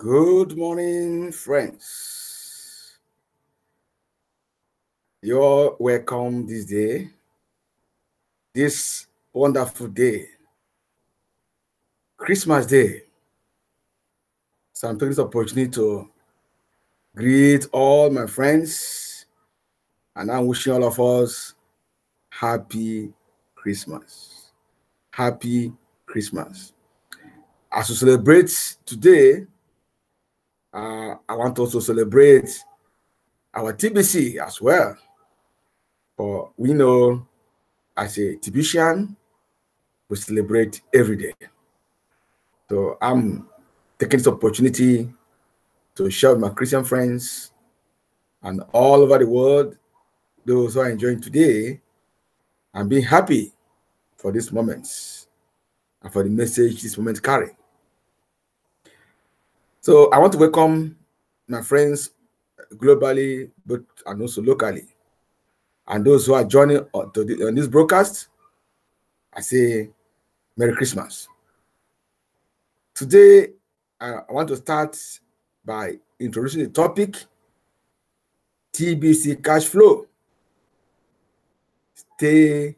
Good morning, friends. You're welcome this day, this wonderful day, Christmas Day. So I'm taking this opportunity to greet all my friends, and I'm wishing all of us Happy Christmas. Happy Christmas. As we celebrate today, I want to also celebrate our TBC as well. For we know, as a TBCian, we celebrate every day. So I'm taking this opportunity to share with my Christian friends and all over the world, those who are enjoying today, and being happy for these moments and for the message this moment carry. So I want to welcome my friends globally, but and also locally, and those who are joining on this broadcast. I say Merry Christmas. Today, I want to start by introducing the topic, TBC cashFlow. Stay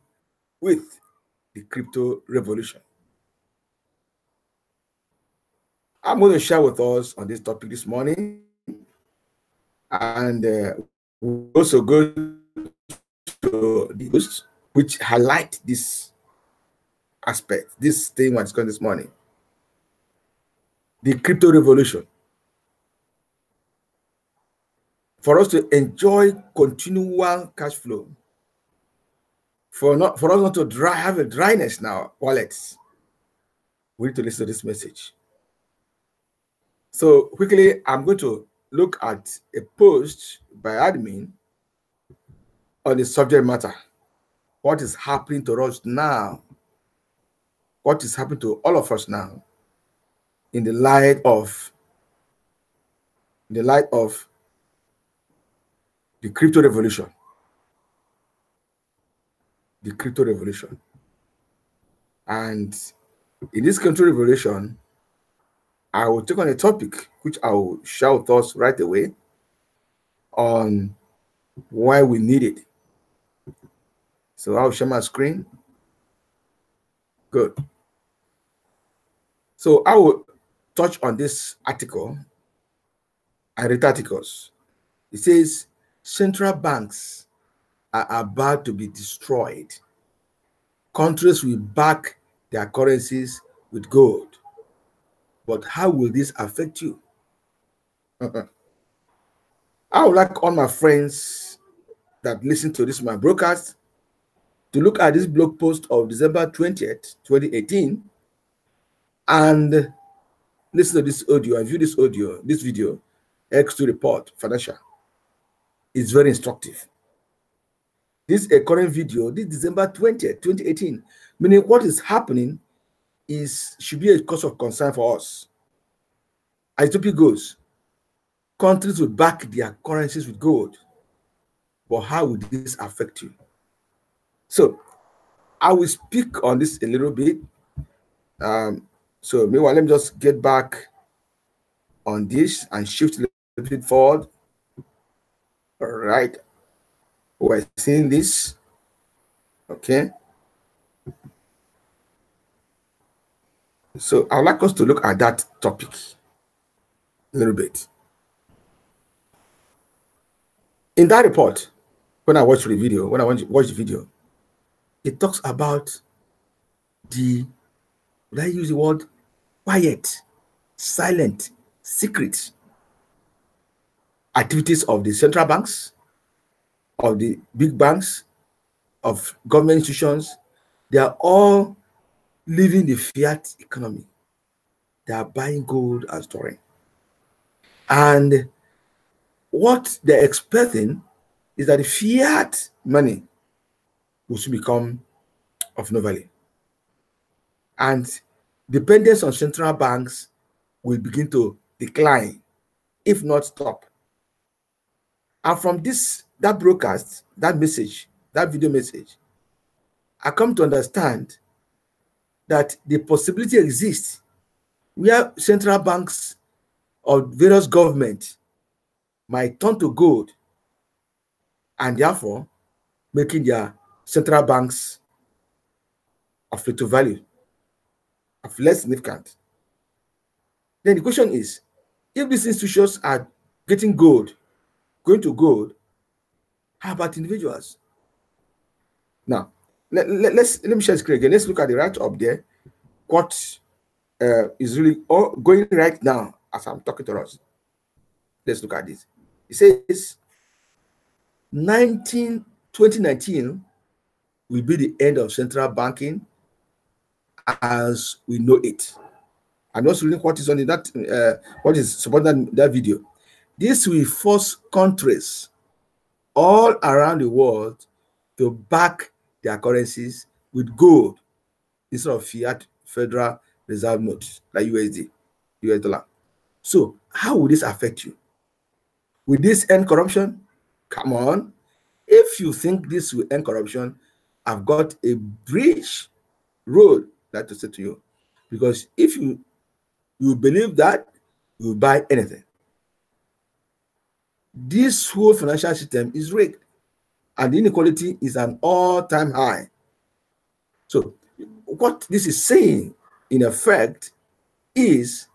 with the crypto revolution. I'm going to share with us on this topic this morning, and we'll also go to the news which highlight this aspect, this thing what's going this morning, the crypto revolution. For us to enjoy continual cash flow, for us not to have a dryness now, wallets, we need to listen to this message. So quickly, I'm going to look at a post by admin on the subject matter. What is happening to us now? What is happening to all of us now in the light of the crypto revolution? The crypto revolution. And in this crypto revolution, I will take on a topic which I will share with us right away on why we need it. So I'll share my screen. Good. So I will touch on this article. I read articles. It says central banks are about to be destroyed. Countries will back their currencies with gold. But how will this affect you? I would like all my friends that listen to this my broadcast to look at this blog post of December 20th, 2018, and listen to this audio and view this video, X2 Report Financial. It's very instructive. This is a current video, this December 20th, 2018, meaning what is happening should be a cause of concern for us. As the topic goes, countries will back their currencies with gold. But how would this affect you? So I will speak on this a little bit. So meanwhile, let me just get back on this and shift a little bit forward. All right. We're seeing this. Okay. So I'd like us to look at that topic a little bit. In that report, when I watch the video, it talks about would I use the word quiet, silent, secret activities of the central banks, of the big banks, of government institutions. They are all living the fiat economy. They are buying gold and storing. And what they're expecting is that the fiat money will soon become of no value. And dependence on central banks will begin to decline, if not stop. And from that broadcast, that message, that video message, I come to understand that the possibility exists where central banks of various governments might turn to gold, and therefore making their central banks of little value, of less significant. Then the question is, if these institutions are getting gold, going to gold, how about individuals? Now, let me share the screen again. Let's look at the right up there. What is really going right now as I'm talking to us? Let's look at this. It says 2019 will be the end of central banking as we know it. I'm just reading what is on that, what is supporting that video. This will force countries all around the world to back their currencies with gold instead of fiat Federal Reserve notes like USD, US dollar. So how will this affect you? Will this end corruption? Come on. If you think this will end corruption, I've got a bridge road that to say to you. Because if you believe that, you will buy anything. This whole financial system is rigged, and the inequality is an all-time high. So what this is saying, in effect, is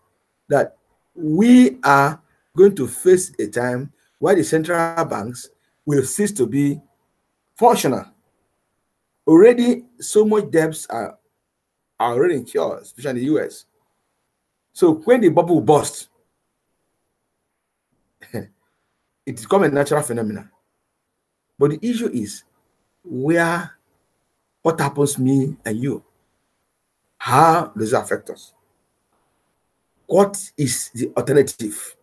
that we are going to face a time where the central banks will cease to be functional. Already, so much debts are already incurred, especially in the US. So when the bubble bursts, it becomes a natural phenomenon. But the issue is what happens to me and you? How does it affect us? What is the alternative?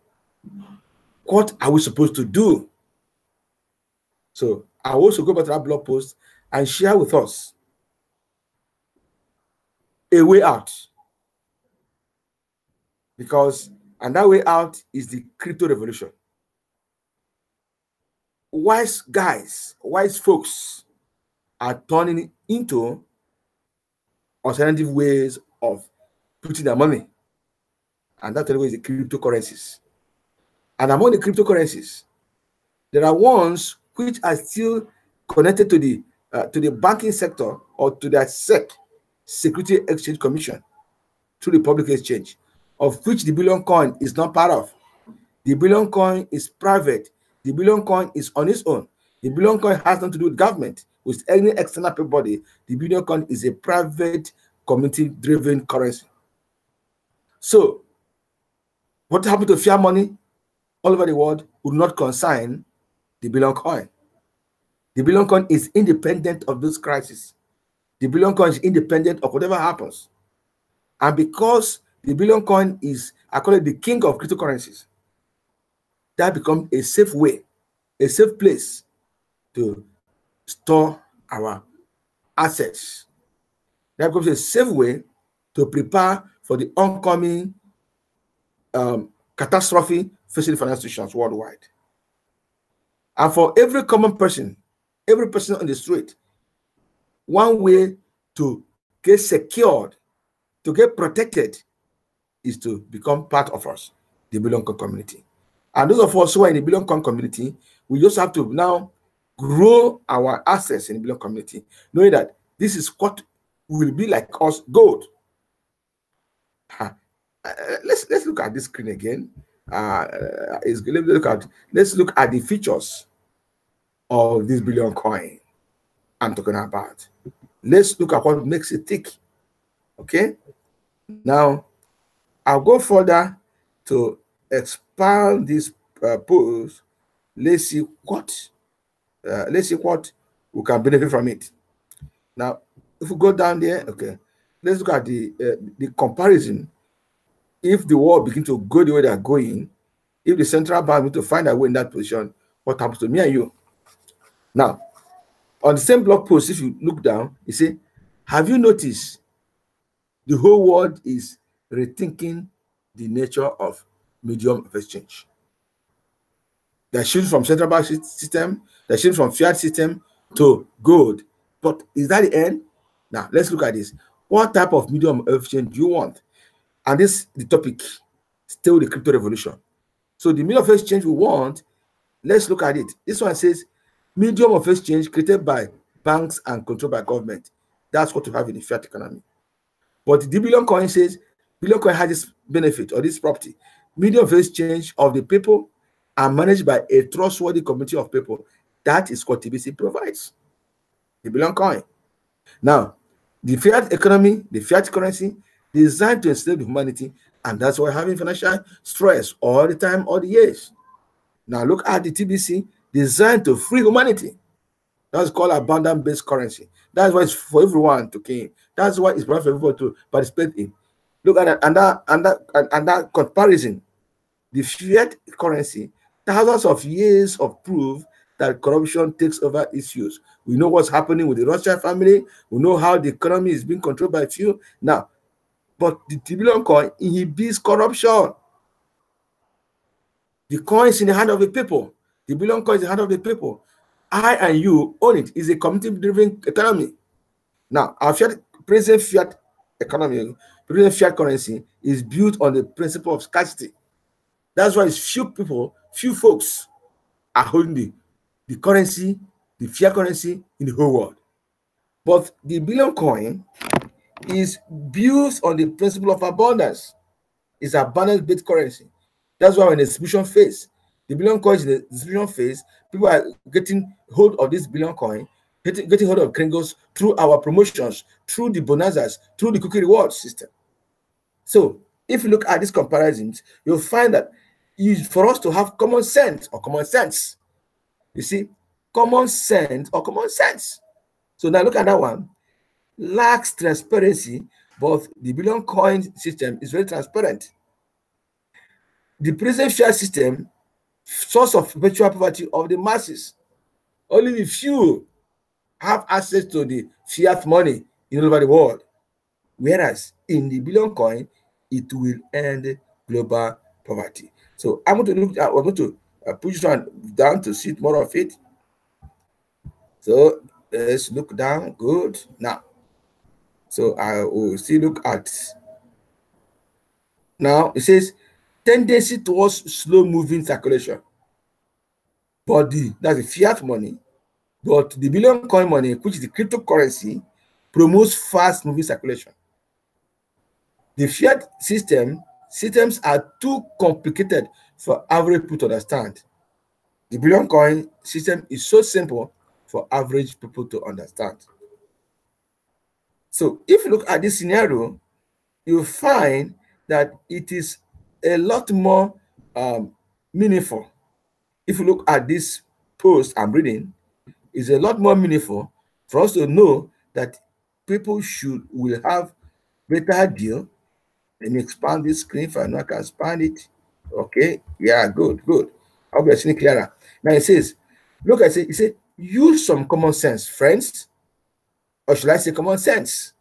What are we supposed to do? So I will also go back to that blog post and share with us a way out. And that way out is the crypto revolution. Wise guys, wise folks are turning into alternative ways of putting their money. And that is the cryptocurrencies. And among the cryptocurrencies, there are ones which are still connected to the banking sector or to the SEC, Security Exchange Commission, through the public exchange, of which the Billion Coin is not part of. The Billion Coin is private. The Billion Coin is on its own. The Billion Coin has nothing to do with government, with any external body. The Billion Coin is a private, community-driven currency. So, what happened to fiat money all over the world would not concern the Billion Coin. The Billion Coin is independent of those crises. The Billion Coin is independent of whatever happens. And because the Billion Coin is, I call it the king of cryptocurrencies, that becomes a safe way, a safe place to store our assets. That becomes a safe way to prepare for the oncoming catastrophe facing financial institutions worldwide. And for every common person, every person on the street, one way to get secured, to get protected, is to become part of us, the Billion Coin community. And those of us who are in the Billion Coin community, we just have to now grow our assets in the Billion community, knowing that this is what will be like us gold. Let's look at this screen again. Let's look at the features of this Billion Coin I'm talking about. Let's look at what makes it tick. Okay. Now, I'll go further to expand this post. Let's see what we can benefit from it. Now, if we go down there, okay, let's look at the comparison. If the world begins to go the way they are going, if the central bank wants to find a way in that position, what happens to me and you? Now, on the same blog post, if you look down, you see, have you noticed the whole world is rethinking the nature of medium of exchange? They're shifting from central bank system, they're shifting from fiat system to gold. But is that the end? Now, let's look at this. What type of medium of exchange do you want? And this is the topic. still the crypto revolution. So the medium of exchange we want, let's look at it. This one says medium of exchange created by banks and controlled by government. That's what we have in the fiat economy. But the billion coin says billion coin has this benefit or this property. Medium of exchange of the people are managed by a trustworthy community of people. That is what TBC provides. The billion coin. Now, the fiat economy, the fiat currency, designed to enslave humanity, and that's why we're having financial stress all the time, all the years. Now look at the TBC, designed to free humanity. That's called abundance-based currency. That's why it's for everyone to gain. That's why it's for everyone to participate in. Look at that, and that comparison. The fiat currency, thousands of years of proof that corruption takes over its use. We know what's happening with the Rothschild family. We know how the economy is being controlled by few. Now, but the billion coin inhibits corruption. The coin is in the hand of the people. The billion coin is in the hand of the people. I and you own it. It's a community-driven economy. Now, our present fiat economy, present fiat currency is built on the principle of scarcity. That's why it's few people, few folks are holding the currency, the fiat currency in the whole world. But the billion coin is built on the principle of abundance. It's abundance-based currency. That's why in the distribution phase, the billion coins in the distribution phase, people are getting hold of this billion coin, getting hold of Kringles through our promotions, through the bonanzas, through the cookie reward system. So if you look at these comparisons, you'll find that for us to have common sense or common sense, you see, common sense or common sense. So now look at that one. Lacks transparency, but the billion coin system is very transparent. The present fiat system, source of perpetual poverty of the masses. Only the few have access to the fiat money in all over the world. Whereas in the billion coin, it will end global poverty. So I'm going to look at, we're going to push this one down to see more of it. So let's look down. Good. Now, so I will still look at, now it says tendency towards slow moving circulation. But that's the fiat money. But the billion coin money, which is the cryptocurrency, promotes fast moving circulation. The fiat systems are too complicated for average people to understand. The billion coin system is so simple for average people to understand. So if you look at this scenario, you'll find that it is a lot more meaningful. If you look at this post I'm reading, it's a lot more meaningful for us to know that people will have better deal. Let me expand this screen if I know I can expand it. Okay, yeah, good. I hope you're seeing it clearer. Now it says, look, it says, use some common sense, friends. Or should I say common sense?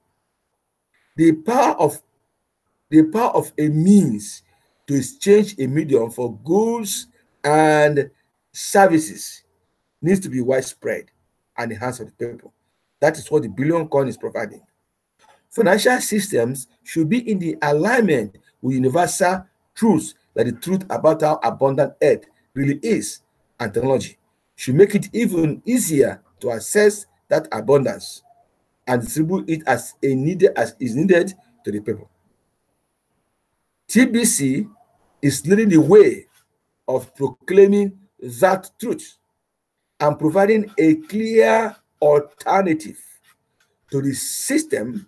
The power of a means to exchange a medium for goods and services needs to be widespread and in the hands of the people. That is what the billion coin is providing. Financial systems should be in the alignment with universal truths, that the truth about how abundant Earth really is, and technology should make it even easier to access that abundance and distribute it as is needed to the people. TBC is leading the way of proclaiming that truth and providing a clear alternative to the system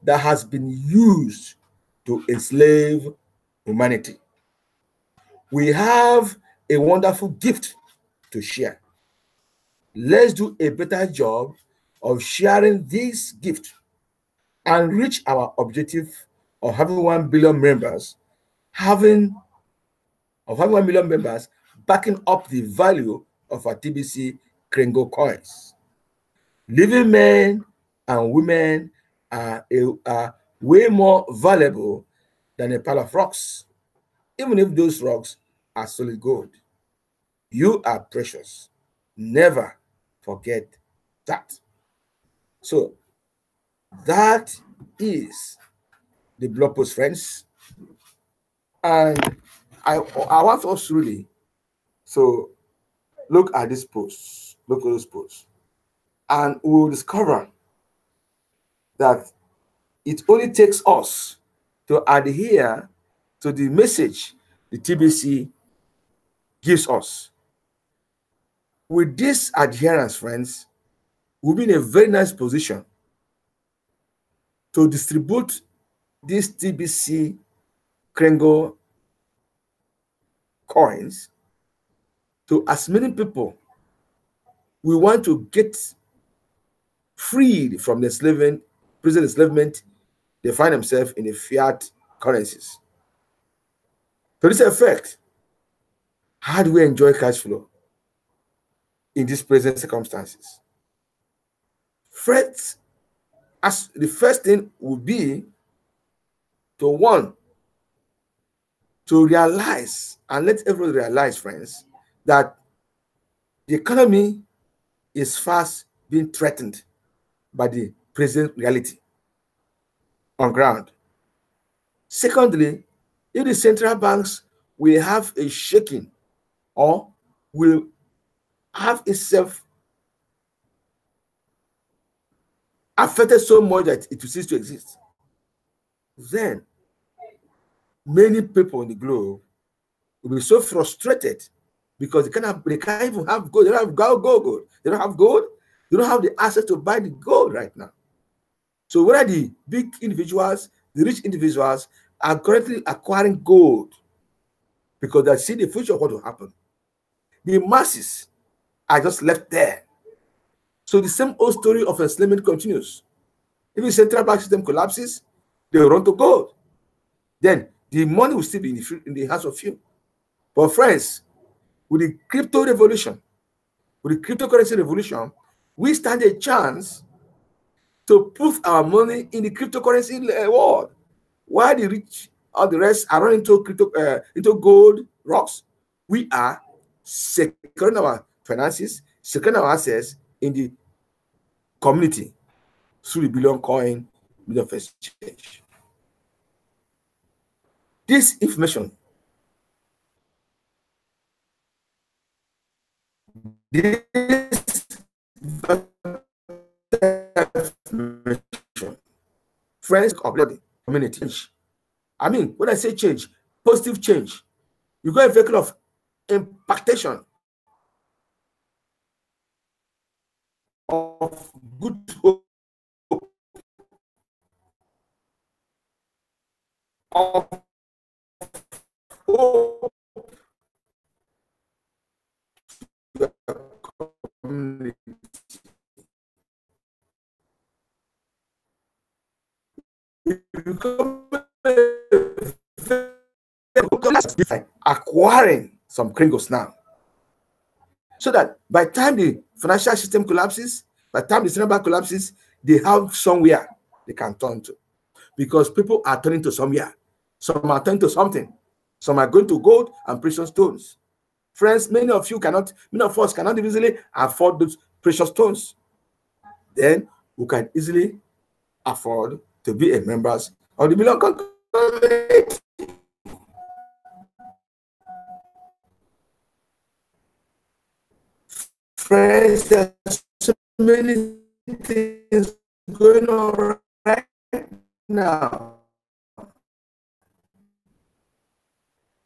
that has been used to enslave humanity. We have a wonderful gift to share. Let's do a better job of sharing this gift and reach our objective of having 1 billion members, backing up the value of our TBC Kringle coins. Living men and women are way more valuable than a pile of rocks, even if those rocks are solid gold. You are precious. Never forget that. So that is the blog post, friends. And I want us really so look at this post, look at those posts, and we'll discover that it only takes us to adhere to the message the TBC gives us. With this adherence, friends, we'll be in a very nice position to distribute these TBC Kringle coins to as many people we want to get freed from the prison enslavement they find themselves in the fiat currencies. To this effect, how do we enjoy cash flow in these present circumstances? First, as the first thing would be to realize, and let everyone realize, friends, that the economy is fast being threatened by the present reality on ground. Secondly, if the central banks will have a shaking or will have itself affected so much that it will cease to exist, then many people in the globe will be so frustrated because they can't even have gold. They don't have gold. They don't have gold. They don't have the access to buy the gold right now. So whether the big individuals, the rich individuals are currently acquiring gold because they see the future of what will happen. The masses are just left there. So the same old story of enslavement continues. If the central bank system collapses, they will run to gold. Then the money will still be in the hands of few. But friends, with the crypto revolution, with the cryptocurrency revolution, we stand a chance to put our money in the cryptocurrency world. While the rich, all the rest are running into gold rocks, we are securing our finances, securing our assets in the community through the billion coin, billion first exchange. This information, friends of the community. I mean, when I say change, positive change, you got a vehicle of impactation of good hope, of hope to the community. Acquiring some Kringles now, so that by the time the financial system collapses, by the time the central bank collapses, they have somewhere they can turn to, because people are turning to somewhere. Some are turning to something. Some are going to gold and precious stones. Friends, many of us cannot easily afford those precious stones. Then we can easily afford to be a members of the Million Coin Community. Friends, there are so many things going on right now.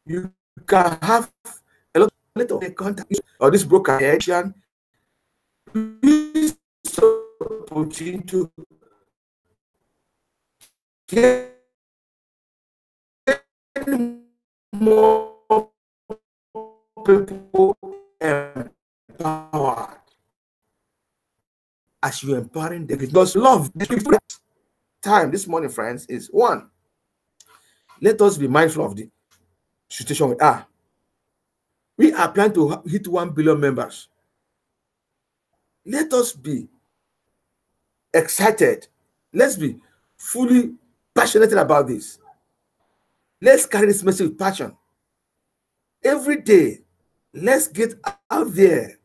You can have a lot of contact or this broker action. So putting to get more people empowered. As you empowering them, because love time this morning, friends, is one. Let us be mindful of the situation we are. We are planning to hit 1 billion members. Let us be excited. Let's be fully passionate about this. Let's carry this message with passion. Every day, let's get out there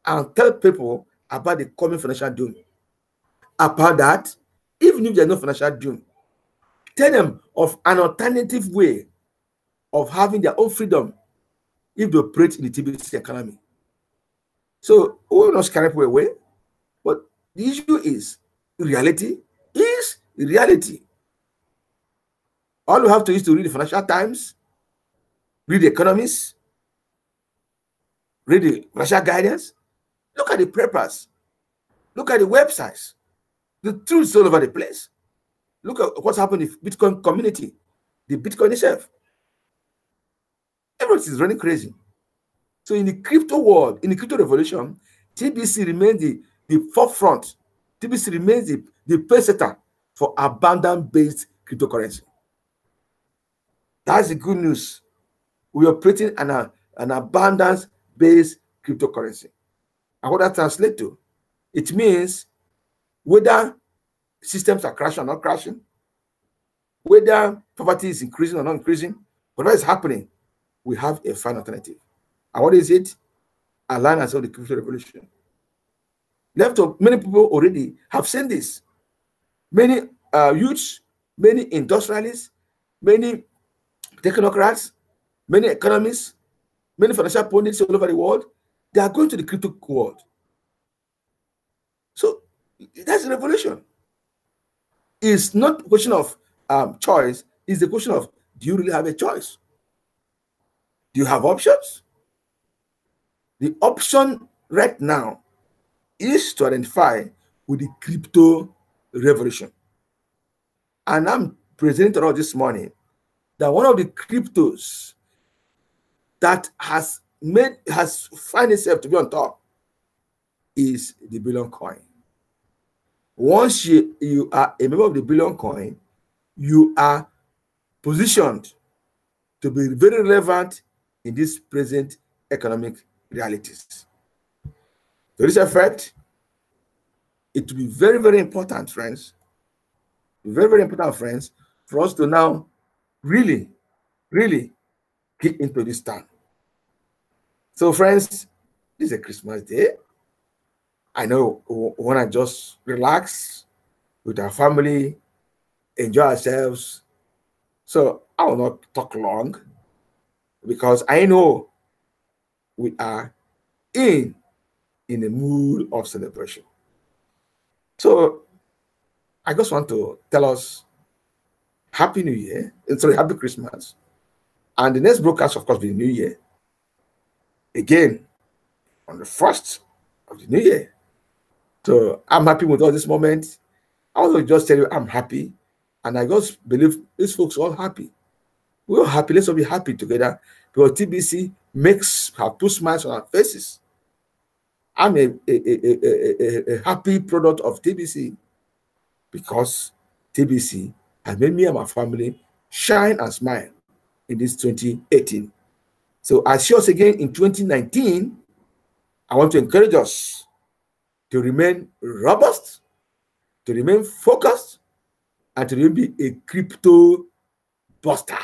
and tell people about the coming financial doom. About that, even if there's no financial doom, Tell them of an alternative way of having their own freedom if they operate in the TBC economy. So we will not scare people away, but the issue is reality is reality. All we have to do is to read the Financial Times, read the Economist, read the financial guidance, look at the papers, look at the websites. The truth is all over the place. Look at what's happened in the Bitcoin community, the Bitcoin itself. Everything is running crazy. So in the crypto world, in the crypto revolution, TBC remains the forefront. TBC remains the pacesetter for abundance-based cryptocurrency. That's the good news. We are operating an abundance-based cryptocurrency. And what that translates to, it means whether systems are crashing or not crashing, whether poverty is increasing or not increasing, whatever is happening, we have a fine alternative. And what is it? Alignment of the crypto revolution. Many people already have seen this. Many youths, many industrialists, many technocrats, many economists, many financial pundits all over the world, they are going to the crypto world. So that's a revolution. It's not a question of choice. It's the question of, do you really have a choice? Do you have options? The option right now is to identify with the crypto revolution. And I'm presenting to us this morning that one of the cryptos that has found itself to be on top is the Billion Coin. Once you are a member of the Billion Coin, you are positioned to be very relevant in this present economic realities. To this effect, it will be very, very important, friends, very, very important, friends, for us to now really, really get into this time. So, friends, this is a Christmas day. I know we want to just relax with our family, enjoy ourselves. So I will not talk long because I know we are in a mood of celebration. So I just want to tell us Happy New Year, sorry, Happy Christmas. And the next broadcast, of course, will be the New Year. Again, on the 1st of the New Year. So I'm happy with all this moment. I want to just tell you I'm happy. And I just believe these folks are all happy. We're all happy. Let's all be happy together because TBC have two smiles on our faces. I'm a happy product of TBC because TBC has made me and my family shine and smile in this 2018. So I see us again in 2019. I want to encourage us to remain robust, to remain focused, and to be a crypto buster.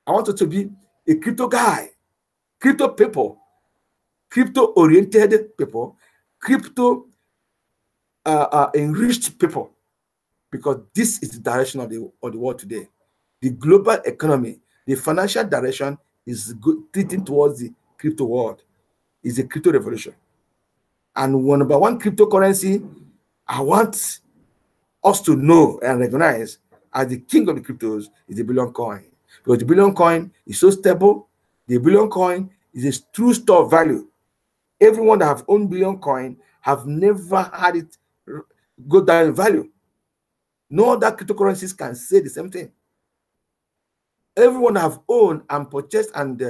I want us to be a crypto guy, crypto people, crypto-oriented people, crypto enriched people, because this is the direction of the world today. The global economy, the financial direction is treating towards the crypto world. It's a crypto revolution. And number one cryptocurrency, I want us to know and recognize as the king of the cryptos is the Billion Coin. Because the Billion Coin is so stable. The Billion Coin is a true store of value. Everyone that have owned Billion Coin have never had it go down in value. No other cryptocurrencies can say the same thing. Everyone have owned and purchased and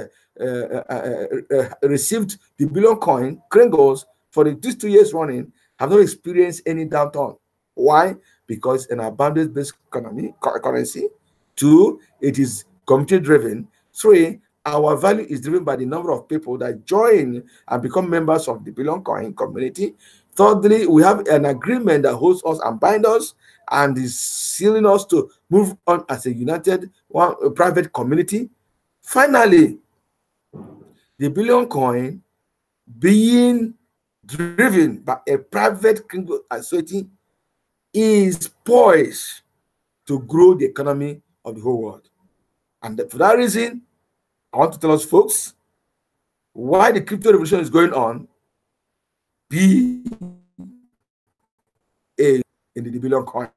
received the Billion Coin, Kringles, for these 2 years running, have not experienced any downturn. Why? Because an abundance-based currency. 2, it is community-driven. 3, our value is driven by the number of people that join and become members of the Billion Coin community. Thirdly, we have an agreement that holds us and binds us and is sealing us to move on as a united private community. Finally, the Billion Coin being driven by a private society is poised to grow the economy of the whole world. And for that reason, I want to tell us, folks, why the crypto revolution is going on. Be a in the billion coin.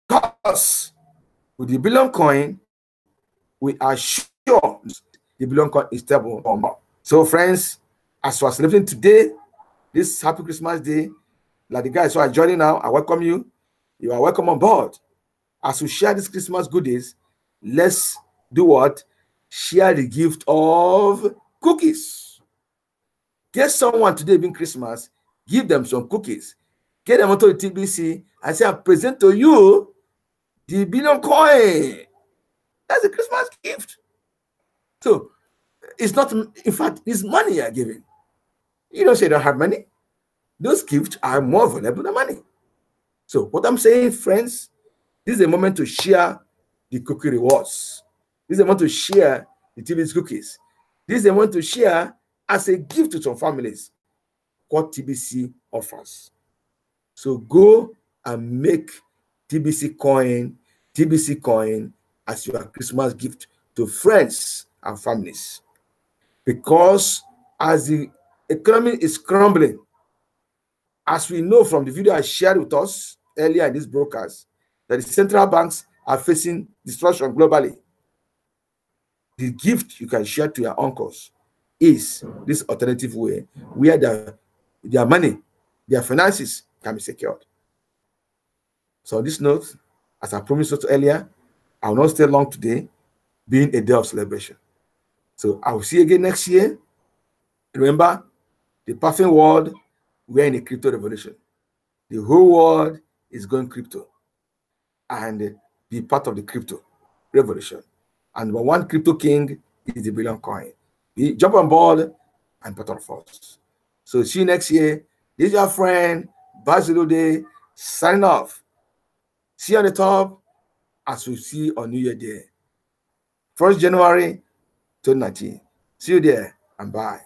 Because with the billion coin, we are sure the billion coin is stable. So, friends, as we are celebrating today, this happy Christmas day, like the guys who are joining now, I welcome you. You are welcome on board. As we share these Christmas goodies, let's do what? Share the gift of cookies. Get someone today being Christmas, give them some cookies. Get them onto the TBC and say, I present to you the billion coin. That's a Christmas gift. So it's not, in fact, it's money you're giving. You don't say you don't have money. Those gifts are more valuable than money. So what I'm saying, friends, this is a moment to share the cookie rewards. This is a moment to share the TBC cookies. This is a moment to share as a gift to some families what TBC offers. So go and make TBC coin as your Christmas gift to friends and families. Because as the economy is crumbling, as we know from the video I shared with us earlier in this broadcast, that the central banks are facing destruction globally. The gift you can share to your uncles is this alternative way where their money, their finances can be secured. So on this note, as I promised you earlier, I will not stay long today, being a day of celebration. So I will see you again next year. Remember, the perfect world, we're in a crypto revolution. The whole world is going crypto and be part of the crypto revolution. And one crypto king is the billion coin. Jump on board and part of us. So see you next year. This is your friend, Basilode, signing off. See you on the top as we see on New Year Day. 1st January 2019. See you there and bye.